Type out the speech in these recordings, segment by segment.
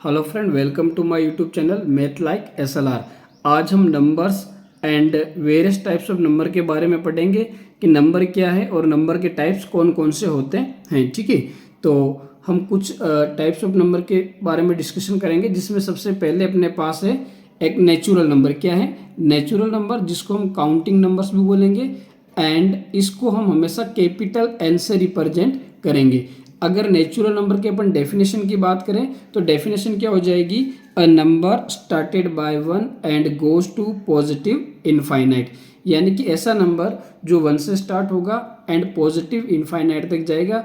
Hello friend, welcome to my YouTube channel math like SLR. आज हम numbers and various types of number के बारे में पढ़ेंगे कि नंबर क्या है और नंबर के टाइप्स कौन कौन से होते हैं। ठीक है, तो हम कुछ टाइप्स ऑफ नंबर के बारे में डिस्कशन करेंगे, जिसमें सबसे पहले अपने पास है एक नेचुरल नंबर। क्या है नेचुरल नंबर? जिसको हम काउंटिंग नंबर्स भी बोलेंगे, एंड इसको हम हमेशा कैपिटल एन से रिप्रेजेंट करेंगे। अगर नेचुरल नंबर के अपन डेफिनेशन की बात करें तो डेफिनेशन क्या हो जाएगी? A number started by one and goes to positive infinite, यानी कि ऐसा नंबर जो वन से स्टार्ट होगा एंड पॉजिटिव इनफाइनाइट तक जाएगा।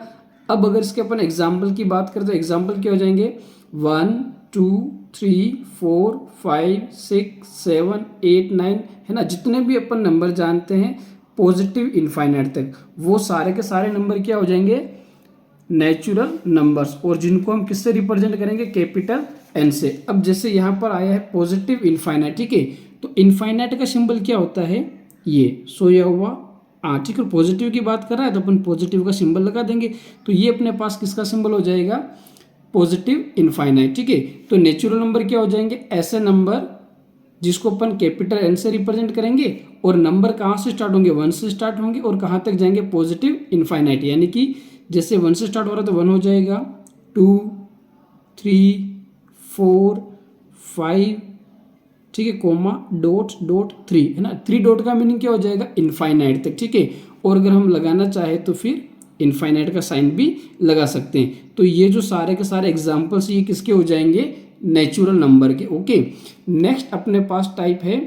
अब अगर इसके अपन एग्जाम्पल की बात करें तो एग्जाम्पल क्या हो जाएंगे? 1 2 3 4 5 6 7 8 9, है ना। जितने भी अपन नंबर जानते हैं पॉजिटिव इनफाइनाइट तक, वो सारे के सारे नंबर क्या हो जाएंगे? नेचुरल नंबर्स, और जिनको हम किससे रिप्रेजेंट करेंगे? कैपिटल एन से। अब जैसे यहाँ पर आया है पॉजिटिव इनफाइनाइट, ठीक है, तो इनफाइनाइट का सिंबल क्या होता है? ये सोया हुआ। ठीक है, पॉजिटिव की बात कर रहा है तो अपन पॉजिटिव का सिंबल लगा देंगे, तो ये अपने पास किसका सिंबल हो जाएगा? Positive infinite. ठीक है, तो नेचुरल नंबर क्या हो जाएंगे? ऐसे नंबर जिसको अपन कैपिटल एन से रिप्रेजेंट करेंगे, और नंबर कहाँ से स्टार्ट होंगे? वन से स्टार्ट होंगे, और कहाँ तक जाएंगे? Positive infinite. यानी कि जैसे वन से स्टार्ट हो रहा है तो वन हो जाएगा, 2 3 4 5, ठीक है, कोमा डॉट डॉट 3, है ना। 3 डॉट का मीनिंग क्या हो जाएगा? इनफाइनाइट तक। ठीक है, और अगर हम लगाना चाहे तो फिर इनफाइनाइट का साइन भी लगा सकते हैं। तो ये जो सारे के सारे एग्जाम्पल्स ये किसके हो जाएंगे? नेचुरल नंबर के। ओके, नेक्स्ट अपने पास टाइप है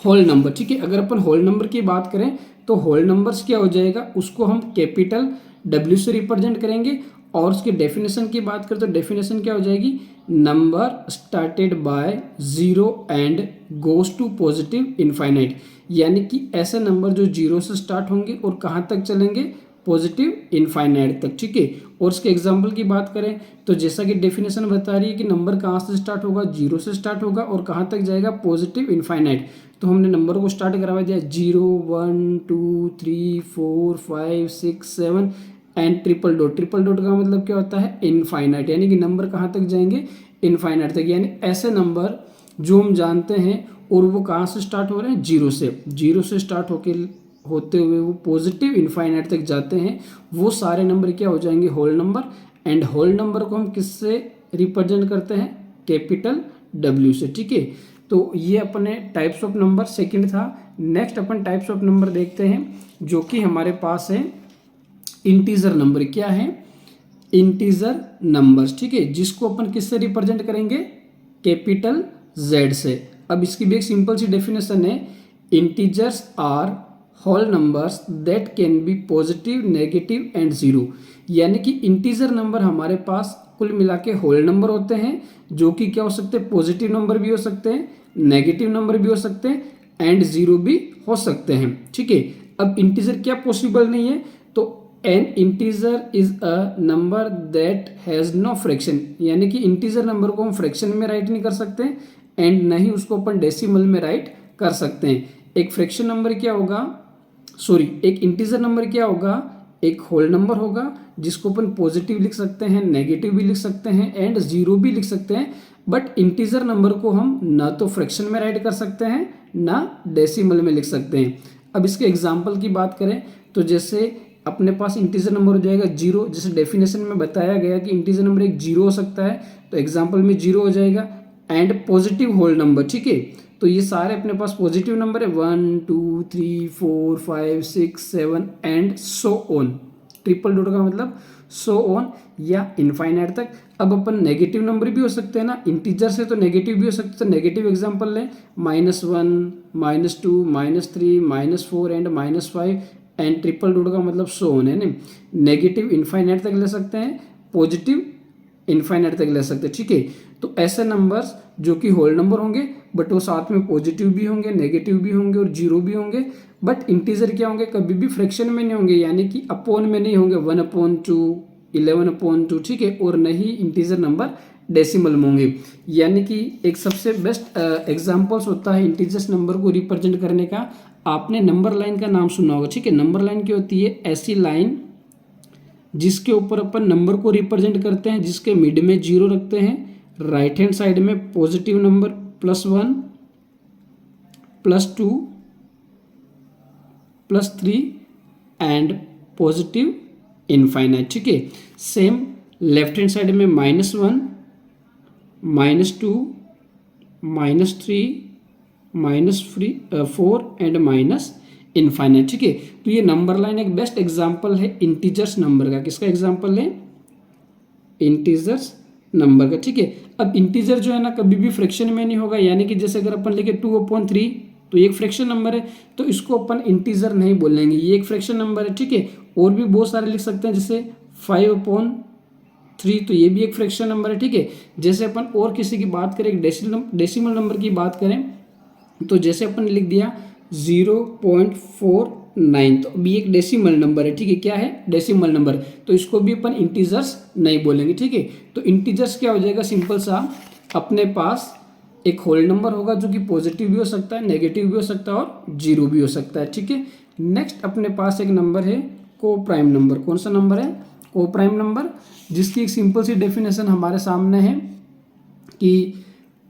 होल नंबर। ठीक है, अगर अपन होल नंबर की बात करें तो होल नंबर्स क्या हो जाएगा? उसको हम कैपिटल डब्ल्यू से रिप्रेजेंट करेंगे, और उसकी डेफिनेशन की बात करें तो डेफिनेशन क्या हो जाएगी? Number started by zero and goes to positive infinite, यानी कि ऐसे नंबर जो जीरो से स्टार्ट होंगे और कहाँ तक चलेंगे? पॉजिटिव इनफाइनाइट तक। ठीक है, और उसके एग्जाम्पल की बात करें तो जैसा कि डेफिनेशन बता रही है कि नंबर कहाँ से स्टार्ट होगा? जीरो से स्टार्ट होगा, और कहाँ तक जाएगा? Positive infinite. तो हमने नंबर को स्टार्ट करवा दिया 0 1 2 3 4 5 6 7 and triple dot. Triple dot का मतलब क्या होता है? इनफाइनाइट, यानी कि नंबर कहाँ तक जाएंगे? इनफाइनाइट तक। यानी ऐसे नंबर जो हम जानते हैं और वो कहाँ से स्टार्ट हो रहे हैं? जीरो से। जीरो से स्टार्ट होते हुए वो पॉजिटिव इनफाइनाइट तक जाते हैं, वो सारे नंबर क्या हो जाएंगे? Whole number. And whole number को हम किससे रिप्रेजेंट करते हैं? कैपिटल डब्ल्यू से। ठीक है, तो ये अपने टाइप्स ऑफ नंबर सेकंड था। Next upon types of number देखते हैं, जो कि हमारे पास है इंटीजर नंबर। क्या है? Integer numbers. ठीक है, जिसको अपन किससे रिप्रेजेंट करेंगे? कैपिटल जेड से। अब इसकी भी एक सिंपल सी डेफिनेशन है, integers are whole numbers that can be positive negative and zero. यानी कि इंटीजर नंबर हमारे पास कुल मिला के होल नंबर होते हैं, जो कि क्या हो सकते हैं? पॉजिटिव नंबर भी हो सकते हैं, नेगेटिव नंबर भी हो सकते हैं, एंड जीरो भी हो सकते हैं। ठीक है, अब इंटीजर क्या पॉसिबल नहीं है? तो an integer is a number that has no fraction, यानी कि इंटीजर नंबर को हम फ्रैक्शन में राइट नहीं कर सकते, एंड न ही उसको अपन डेसिमल में राइट कर सकते हैं। एक फ्रैक्शन नंबर क्या होगा? सॉरी, एक इंटीजर नंबर क्या होगा? एक होल नंबर होगा, जिसको अपन पॉजिटिव लिख सकते हैं, नेगेटिव भी लिख सकते हैं, एंड जीरो भी लिख सकते हैं। बट इंटीजर नंबर को हम ना तो फ्रैक्शन में राइट कर सकते हैं, ना डेसिमल में लिख सकते हैं। अब इसके एग्जाम्पल की बात करें तो जैसे अपने पास इंटीजर नंबर हो जाएगा जीरो। जैसे डेफिनेशन में बताया गया कि इंटीजर नंबर एक जीरो हो सकता है, तो एग्जाम्पल में जीरो हो जाएगा, एंड पॉजिटिव होल नंबर। ठीक है, तो ये सारे अपने पास पॉजिटिव नंबर है, 1 2 3 4 5 6 7 and so on. Triple dot का मतलब सो ऑन या इनफाइनाइट तक। अब अपन नेगेटिव नंबर भी हो सकते हैं ना, इंटीजर से तो नेगेटिव भी हो सकते हैं। नेगेटिव एग्जांपल लें, -1 -2 -3 -4 एंड -5, एंड ट्रिपल डॉट का मतलब सो ऑन, है ना। नेगेटिव इनफाइनाइट तक ले सकते हैं, पॉजिटिव इनफाइनाइट तक ले सकते हैं। ठीक है, तो ऐसे नंबर्स जो कि होल नंबर होंगे, बट वो साथ में पॉजिटिव भी होंगे, नेगेटिव भी होंगे और जीरो भी होंगे। बट इंटीजर क्या होंगे? कभी भी फ्रैक्शन में नहीं होंगे, यानी कि अपॉन में नहीं होंगे, 1/2 11/2। ठीक है, और नहीं इंटीजर नंबर डेसिमल में होंगे। यानी कि एक सबसे बेस्ट एग्जाम्पल्स होता है इंटीजर्स नंबर को रिप्रेजेंट करने का। आपने नंबर लाइन का नाम सुना होगा। ठीक है, नंबर लाइन क्या होती है? ऐसी लाइन जिसके ऊपर अपन नंबर को रिप्रेजेंट करते हैं, जिसके मिड में जीरो रखते हैं राइट हैंड साइड में positive number +1 +2 +3 and positive infinite. ठीक है, सेम लेफ्ट हैंड साइड में -1 -2 -3 -4 एंड इनफाइनाइट। ठीक है, तो ये नंबर लाइन एक बेस्ट एग्जांपल है इंटीजर्स नंबर का। किसका एग्जांपल है? इंटीजर्स नंबर का। ठीक है, अब इंटीजर जो है ना कभी भी फ्रैक्शन में नहीं होगा, यानी कि जैसे अगर अपन लिखे 2/3 तो ये एक फ्रैक्शन नंबर है, तो इसको अपन इंटीजर नहीं बोलेंगे, ये एक फ्रैक्शन नंबर है। ठीक है, और भी बहुत सारे लिख सकते हैं, जैसे 5/3 तो ये भी एक फ्रैक्शन नंबर है। ठीक है, जैसे अपन और किसी की बात करें, डेसिमल नंबर की बात करें, तो जैसे अपन लिख दिया 0.49 तो अभी एक डेसिमल नंबर है। ठीक है, क्या है? डेसिमल नंबर, तो इसको भी अपन इंटीजर्स नहीं बोलेंगे। ठीक है, तो इंटीजर्स क्या हो जाएगा? सिंपल सा, अपने पास एक होल नंबर होगा जो कि पॉजिटिव भी हो सकता है, नेगेटिव भी हो सकता है और जीरो भी हो सकता है। ठीक है, नेक्स्ट अपने पास एक नंबर है को प्राइम नंबर। कौन सा नंबर है? को प्राइम नंबर, जिसकी एक सिंपल सी डेफिनेशन हमारे सामने है कि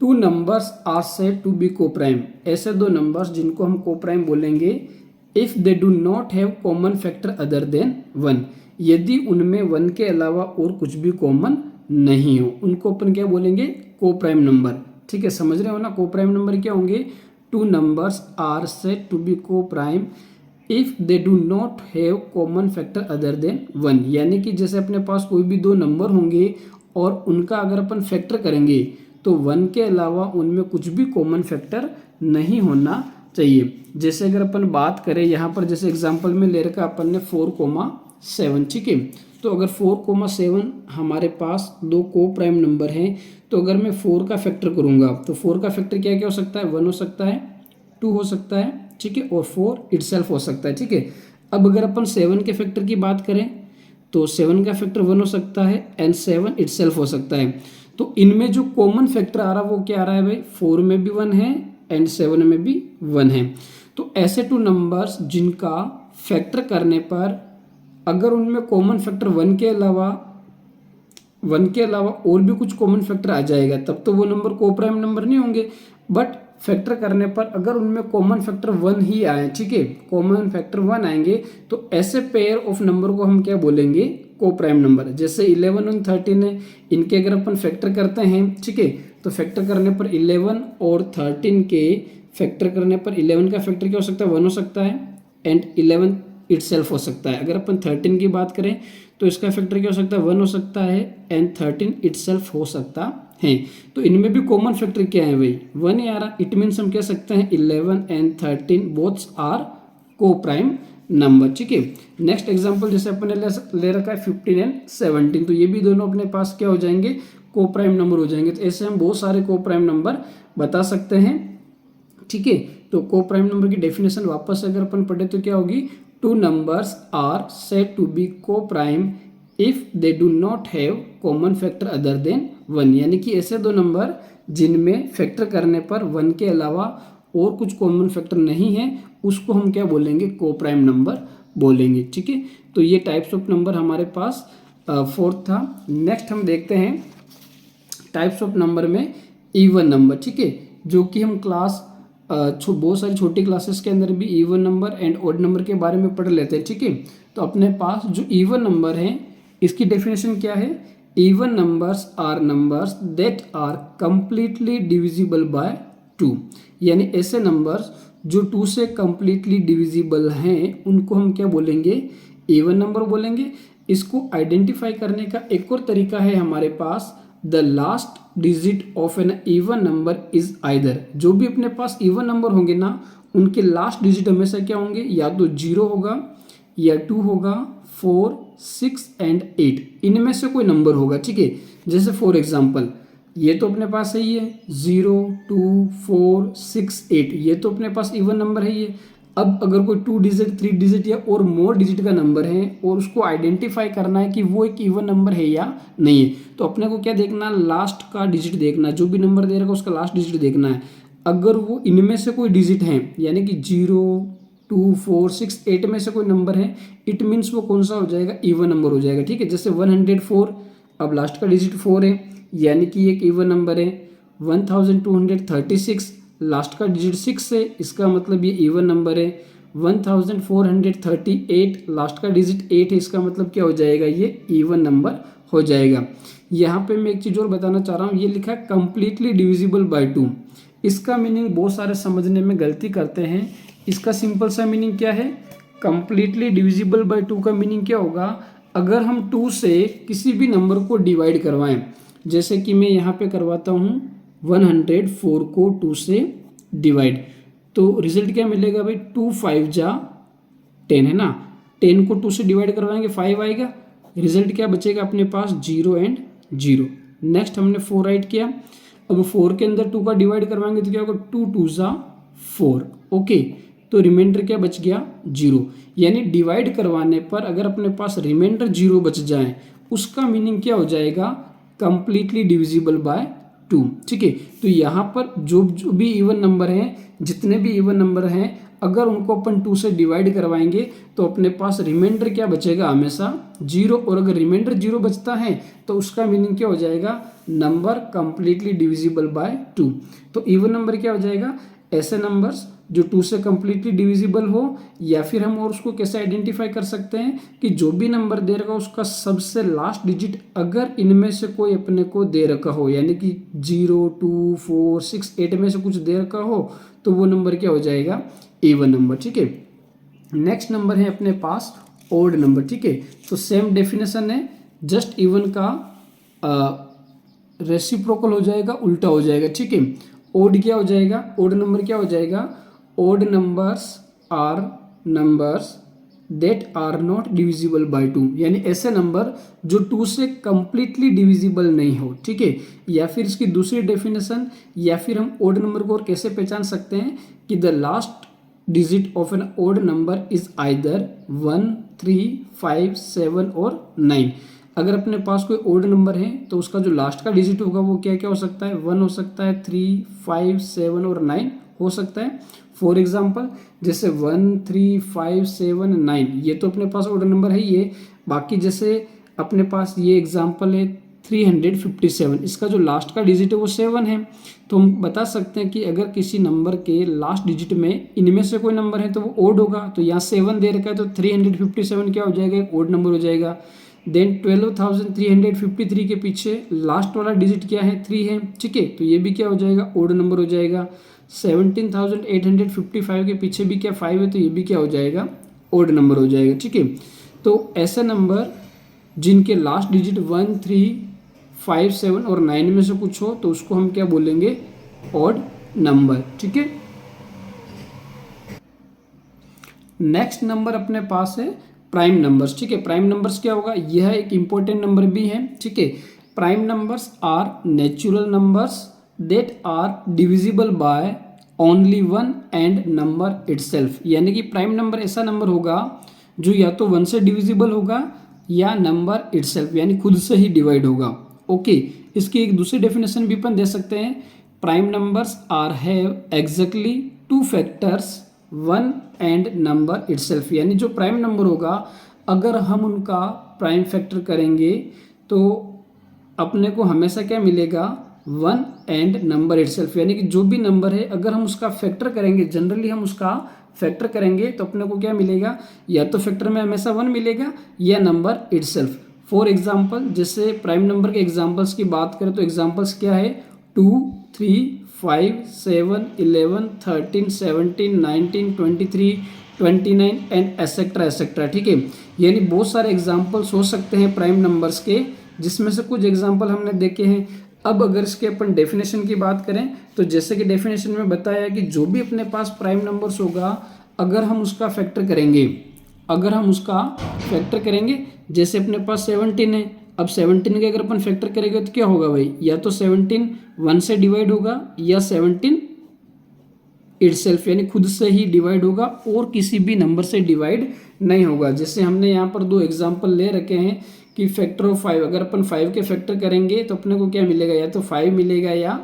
2 numbers are said to be coprime. ऐसे 2 नंबर्स जिनको हम को प्राइम बोलेंगे if they do not have common factor other than 1, यदि उनमें 1 के अलावा और कुछ भी कॉमन नहीं हो, उनको अपन क्या बोलेंगे? को प्राइम नंबर। ठीक है, समझ रहे हो ना? को प्राइम नंबर क्या होंगे? 2 numbers are said to be coprime if they do not have common factor other than 1, यानी कि जैसे अपने पास कोई भी 2 नंबर होंगे और उनका अगर अपन फैक्टर करेंगे तो 1 के अलावा उनमें कुछ भी कॉमन फैक्टर नहीं होना चाहिए। जैसे अगर अपन बात करें यहाँ पर, जैसे एग्जांपल में ले रखा अपन ने 4,7। ठीक है, तो अगर 4,7 हमारे पास 2 को प्राइम नंबर हैं, तो अगर मैं 4 का फैक्टर करूँगा तो 4 का फैक्टर क्या क्या हो सकता है? 1 हो सकता है, 2 हो सकता है, ठीक है, और 4 इटसेल्फ हो सकता है। ठीक है, अब अगर अपन 7 के फैक्टर की बात करें तो 7 का फैक्टर 1 हो सकता है एंड 7 इटसेल्फ हो सकता है। तो इनमें जो कॉमन फैक्टर आ रहा है वो क्या आ रहा है भाई? 4 में भी 1 है एंड 7 में भी 1 है। तो ऐसे 2 नंबर्स जिनका फैक्टर करने पर अगर उनमें कॉमन फैक्टर 1 के अलावा और भी कुछ कॉमन फैक्टर आ जाएगा, तब तो वो नंबर को प्राइम नंबर नहीं होंगे। बट फैक्टर करने पर अगर उनमें कॉमन फैक्टर 1 ही आए, ठीक है, कॉमन फैक्टर 1 आएंगे, तो ऐसे पेयर ऑफ नंबर को हम क्या बोलेंगे? को प्राइम नंबर। जैसे 11 और 13 है, इनके अगर अपन फैक्टर करते हैं, ठीक है, तो फैक्टर करने पर 11 और 13 के फैक्टर करने पर 11 का फैक्टर क्या हो सकता है? 1 हो सकता है एंड 11 इटसेल्फ हो सकता है। अगर अपन 13 की बात करें तो इसका फैक्टर क्या हो सकता है? 1 हो सकता है एंड 13 इटसेल्फ हो सकता है। तो इनमें भी कॉमन फैक्टर क्या है भाई? 1 ही आ रहा। इट मीन्स हम कह सकते हैं 11 एंड 13 बोथ्स आर को प्राइम नंबर। ठीक है, नेक्स्ट एग्जांपल जैसे अपन ने ले रखा है 15 एंड 17, तो ये भी दोनों अपने पास क्या हो जाएंगे? को प्राइम नंबर हो जाएंगे। तो ऐसे हम बहुत सारे को प्राइम नंबर बता सकते हैं। ठीक है, तो को प्राइम नंबर की डेफिनेशन वापस अगर अपन पढ़े तो क्या होगी? 2 numbers are said to be coprime if they do not have common factor other than 1, यानी कि ऐसे 2 नंबर जिनमें फैक्टर करने पर 1 के अलावा और कुछ कॉमन फैक्टर नहीं है, उसको हम क्या बोलेंगे? को प्राइम नंबर बोलेंगे। ठीक है, तो ये टाइप्स ऑफ नंबर हमारे पास 4th था। नेक्स्ट हम देखते हैं टाइप्स ऑफ नंबर में इवन नंबर। ठीक है, जो कि हम क्लास बहुत सारी छोटी क्लासेस के अंदर भी even number and odd number के बारे में पढ़ लेते हैं। ठीक है, तो अपने पास जो इवन नंबर है इसकी डेफिनेशन क्या है? Even numbers are numbers that are completely divisible by 2, यानी ऐसे नंबर्स जो 2 से कंप्लीटली डिविजिबल हैं उनको हम क्या बोलेंगे? इवन नंबर बोलेंगे। इसको आइडेंटिफाई करने का एक और तरीका है हमारे पास, the last digit of an even number is either. जो भी अपने पास इवन नंबर होंगे ना, उनके लास्ट डिजिट हमेशा क्या होंगे? या तो 0 होगा या 2 होगा, 4, 6 एंड 8, इनमें से कोई नंबर होगा। ठीक है, जैसे फॉर एग्जाम्पल ये तो अपने पास है, ये 0, 2, 4, 6, 8, ये तो अपने पास इवन नंबर है ये। अब अगर कोई 2 डिजिट, 3 डिजिट या और मोर डिजिट का नंबर है और उसको आइडेंटिफाई करना है कि वो एक इवन नंबर है या नहीं है, तो अपने को क्या देखना? लास्ट का डिजिट देखना, जो भी नंबर दे रखा है उसका लास्ट डिजिट देखना है। अगर वो इनमें से कोई डिजिट है, यानी कि 0, 2, 4, 6, 8 में से कोई नंबर है, इट मीन्स वो कौन सा हो जाएगा? इवन नंबर हो जाएगा। ठीक है, जैसे 104, अब लास्ट का डिजिट 4 है, यानी कि एक इवन नंबर है। 1236 लास्ट का डिजिट 6 है, इसका मतलब ये इवन नंबर है। 1438 लास्ट का डिजिट 8 है, इसका मतलब क्या हो जाएगा, ये इवन नंबर हो जाएगा। यहाँ पे मैं एक चीज़ और बताना चाह रहा हूँ, ये लिखा है कम्प्लीटली डिविजिबल बाय 2। इसका मीनिंग बहुत सारे समझने में गलती करते हैं। इसका सिंपल सा मीनिंग क्या है, कम्प्लीटली डिविजिबल बाय 2 का मीनिंग क्या होगा, अगर हम 2 से किसी भी नंबर को डिवाइड करवाएं, जैसे कि मैं यहाँ पे करवाता हूँ 104 को 2 से डिवाइड, तो रिजल्ट क्या मिलेगा भाई, 2 5 जा 10 है ना। 10 को 2 से डिवाइड करवाएंगे 5 आएगा, रिजल्ट क्या बचेगा अपने पास, 0 एंड 0। नेक्स्ट हमने 4 राइट किया, अब 4 के अंदर 2 का डिवाइड करवाएंगे तो क्या होगा, 2 2 जा 4। ओके, तो रिमाइंडर क्या बच गया, 0। यानी डिवाइड करवाने पर अगर अपने पास रिमाइंडर 0 बच जाए, उसका मीनिंग क्या हो जाएगा, कंप्लीटली डिविजिबल बाय 2। ठीक है, तो यहाँ पर जो भी इवन नंबर हैं, जितने भी इवन नंबर हैं, अगर उनको अपन 2 से डिवाइड करवाएंगे तो अपने पास रिमाइंडर क्या बचेगा, हमेशा 0। और अगर रिमाइंडर 0 बचता है तो उसका मीनिंग क्या हो जाएगा, नंबर कंप्लीटली डिविजिबल बाय 2। तो इवन नंबर क्या हो जाएगा, ऐसे नंबर्स जो 2 से कंप्लीटली डिविजिबल हो, या फिर हम और उसको कैसे आइडेंटिफाई कर सकते हैं कि जो भी नंबर दे रखा उसका सबसे लास्ट डिजिट अगर इनमें से कोई अपने को दे रखा हो, यानी कि 0 2 4 6 8 में से कुछ दे रखा हो, तो वो नंबर क्या हो जाएगा, इवन नंबर। ठीक है, नेक्स्ट नंबर है अपने पास ओड नंबर। ठीक है, तो सेम डेफिनेशन है, जस्ट इवन का रेसिप्रोकल हो जाएगा, उल्टा हो जाएगा। ठीक है, ओड क्या हो जाएगा, ओड नंबर क्या हो जाएगा, odd numbers are numbers that are not divisible by 2, यानी ऐसे नंबर जो 2 से कंप्लीटली डिविजिबल नहीं हो। ठीक है, या फिर इसकी दूसरी डेफिनेशन, या फिर हम ओड नंबर को और कैसे पहचान सकते हैं कि the last digit of an odd number is either 1 3 5 7 और 9। अगर अपने पास कोई ओड नंबर है तो उसका जो लास्ट का डिजिट होगा वो क्या क्या हो सकता है, 1 हो सकता है, 3 5 7 और 9 हो सकता है। फॉर एग्जाम्पल जैसे 1 3 5 7 9, ये तो अपने पास ओड नंबर है ये। बाकी जैसे अपने पास ये एग्जाम्पल है 357, इसका जो लास्ट का डिजिट है वो 7 है, तो हम बता सकते हैं कि अगर किसी नंबर के लास्ट डिजिट में इनमें से कोई नंबर है तो वो ओड होगा। तो यहाँ 7 दे रखा है तो 357 क्या हो जाएगा, एक ओड नंबर हो जाएगा। देन 12,353 के पीछे लास्ट वाला डिजिट क्या है, 3 है। ठीक है, तो ये भी क्या हो जाएगा, ओड नंबर हो जाएगा। 17,855 के पीछे भी क्या 5 है, तो ये भी क्या हो जाएगा, ओड नंबर हो जाएगा। ठीक है, तो ऐसे नंबर जिनके लास्ट डिजिट 1 3 5 7 और 9 में से कुछ हो तो उसको हम क्या बोलेंगे, ऑड नंबर। ठीक है, नेक्स्ट नंबर अपने पास है प्राइम नंबर्स। ठीक है, प्राइम नंबर्स क्या होगा, यह एक इंपॉर्टेंट नंबर भी है। ठीक है, prime numbers are natural numbers that are divisible by only 1 and number itself, यानी कि प्राइम नंबर ऐसा नंबर होगा जो या तो 1 से डिविजिबल होगा या नंबर इटसेल्फ यानी खुद से ही डिवाइड होगा। ओके, इसकी एक दूसरी डेफिनेशन भी अपन दे सकते हैं, prime numbers are have exactly 2 factors 1 and number itself, यानी जो प्राइम नंबर होगा अगर हम उनका प्राइम फैक्टर करेंगे तो अपने को हमेशा क्या मिलेगा, 1 एंड नंबर इटसेल्फ, यानी कि जो भी नंबर है अगर हम उसका फैक्टर करेंगे, जनरली हम उसका फैक्टर करेंगे तो अपने को क्या मिलेगा, या तो फैक्टर में हमेशा 1 मिलेगा या नंबर इटसेल्फ। फॉर एग्जाम्पल जैसे प्राइम नंबर के एग्जाम्पल्स की बात करें तो एग्जाम्पल्स क्या है, 2 3 5 7 11 13 17 19 23 29 एंड एसेट्रा एसेट्रा। ठीक है, यानी बहुत सारे एग्जाम्पल्स हो सकते हैं प्राइम नंबर्स के, जिसमें से कुछ एग्जाम्पल हमने देखे हैं। अब अगर इसके अपन डेफिनेशन की बात करें तो जैसे कि डेफिनेशन में बताया कि जो भी अपने पास प्राइम नंबर्स होगा अगर हम उसका फैक्टर करेंगे, जैसे अपने पास 17 है, अब 17 के अगर अपन फैक्टर करेंगे तो क्या होगा भाई, या तो 17 1 से डिवाइड होगा या 17 इटसेल्फ यानी खुद से ही डिवाइड होगा और किसी भी नंबर से डिवाइड नहीं होगा। जैसे हमने यहाँ पर 2 एग्जाम्पल ले रखे हैं कि फैक्टर ऑफ 5, अगर अपन 5 के फैक्टर करेंगे तो अपने को क्या मिलेगा, या तो 5 मिलेगा या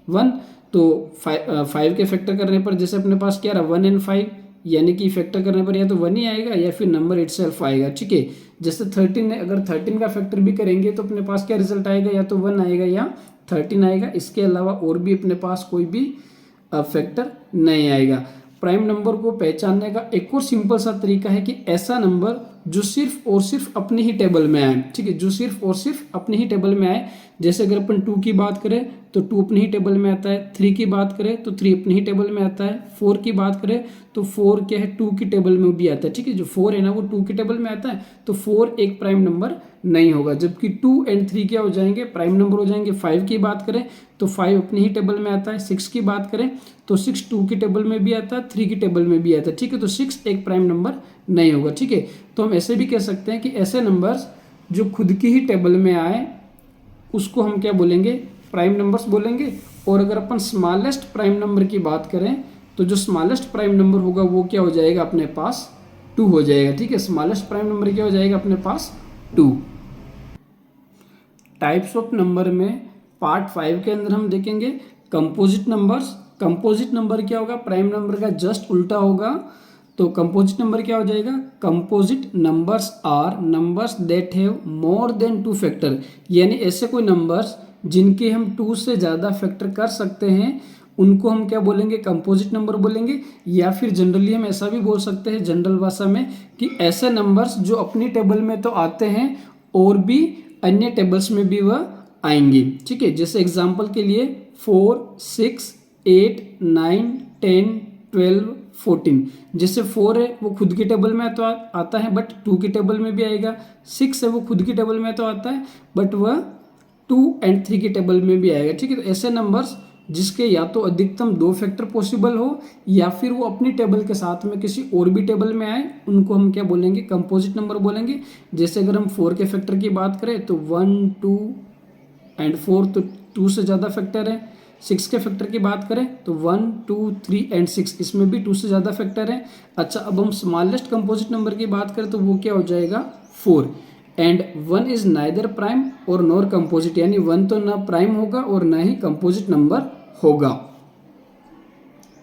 1। तो 5 के फैक्टर करने पर जैसे अपने पास क्या रहा 1 एंड 5, यानी कि फैक्टर करने पर या तो 1 ही आएगा या फिर नंबर इटसेल्फ आएगा। ठीक है, जैसे 13 है, अगर 13 का फैक्टर भी करेंगे तो अपने पास क्या रिजल्ट आएगा, या तो 1 आएगा या 13 आएगा। इसके अलावा और भी अपने पास कोई भी फैक्टर नहीं आएगा। प्राइम नंबर को पहचानने का एक और सिंपल सा तरीका है कि ऐसा नंबर जो सिर्फ और सिर्फ अपनी ही टेबल में आए, ठीक है, जो सिर्फ और सिर्फ अपनी ही टेबल में आए। जैसे अगर अपन 2 की बात करें तो 2 अपनी ही टेबल में आता है, 3 की बात करें तो 3 अपनी ही टेबल में आता है, 4 की बात करें तो 4 क्या है 2 की टेबल में भी आता है, ठीक है, जो 4 है ना वो 2 की टेबल में आता है, तो 4 एक प्राइम नंबर नहीं होगा। जबकि 2 एंड 3 क्या हो जाएंगे, प्राइम नंबर हो जाएंगे। 5 की बात करें तो 5 अपनी ही टेबल में आता है। 6 की बात करें तो 6 2 की टेबल में भी आता है, 3 की टेबल में भी आता है, ठीक है, तो 6 एक प्राइम नंबर नहीं होगा, ठीक है। तो हम ऐसे भी कह सकते हैं कि ऐसे नंबर्स जो खुद की ही टेबल में आए उसको हम क्या बोलेंगे, प्राइम नंबर्स बोलेंगे। और अगर अपन स्मॉलेस्ट प्राइम नंबर की बात करें तो जो स्मॉलेस्ट प्राइम नंबर होगा वो क्या हो जाएगा अपने पास 2 हो जाएगा, ठीक है। स्मॉलेस्ट प्राइम नंबर क्या हो जाएगा अपने पास 2। टाइप्स ऑफ नंबर में पार्ट 5 के अंदर हम देखेंगे कंपोजिट नंबर्स। कंपोजिट नंबर क्या होगा, प्राइम नंबर का जस्ट उल्टा होगा। तो कंपोजिट नंबर क्या हो जाएगा, composite numbers are numbers that have more than 2 factor, यानी ऐसे कोई नंबर्स जिनके हम 2 से ज़्यादा फैक्टर कर सकते हैं उनको हम क्या बोलेंगे, कंपोजिट नंबर बोलेंगे। या फिर जनरली हम ऐसा भी बोल सकते हैं जनरल भाषा में कि ऐसे नंबर्स जो अपनी टेबल में तो आते हैं और भी अन्य टेबल्स में भी वह आएंगे, ठीक है। जैसे एग्जांपल के लिए 4 6 8 9 10 12 14, जैसे 4 है वो खुद की टेबल में तो आता है बट 2 की टेबल में भी आएगा। 6 है वो खुद की टेबल में तो आता है बट वह 2 एंड 3 की टेबल में भी आएगा, ठीक है। तो ऐसे नंबर्स जिसके या तो अधिकतम 2 फैक्टर पॉसिबल हो या फिर वो अपनी टेबल के साथ में किसी और भी टेबल में आए उनको हम क्या बोलेंगे, कंपोजिट नंबर बोलेंगे। जैसे अगर हम 4 के फैक्टर की बात करें तो 1 2 एंड 4 तो 2 से ज़्यादा फैक्टर है। 6 के फैक्टर की बात करें तो 1 2 3 एंड 6, इसमें भी 2 से ज़्यादा फैक्टर है। अच्छा, अब हम स्मॉलेस्ट कंपोजिट नंबर की बात करें तो वो क्या हो जाएगा 4। एंड 1 इज नाइदर प्राइम और नॉर कंपोजिट, यानी 1 तो ना प्राइम होगा और ना ही कंपोजिट नंबर होगा।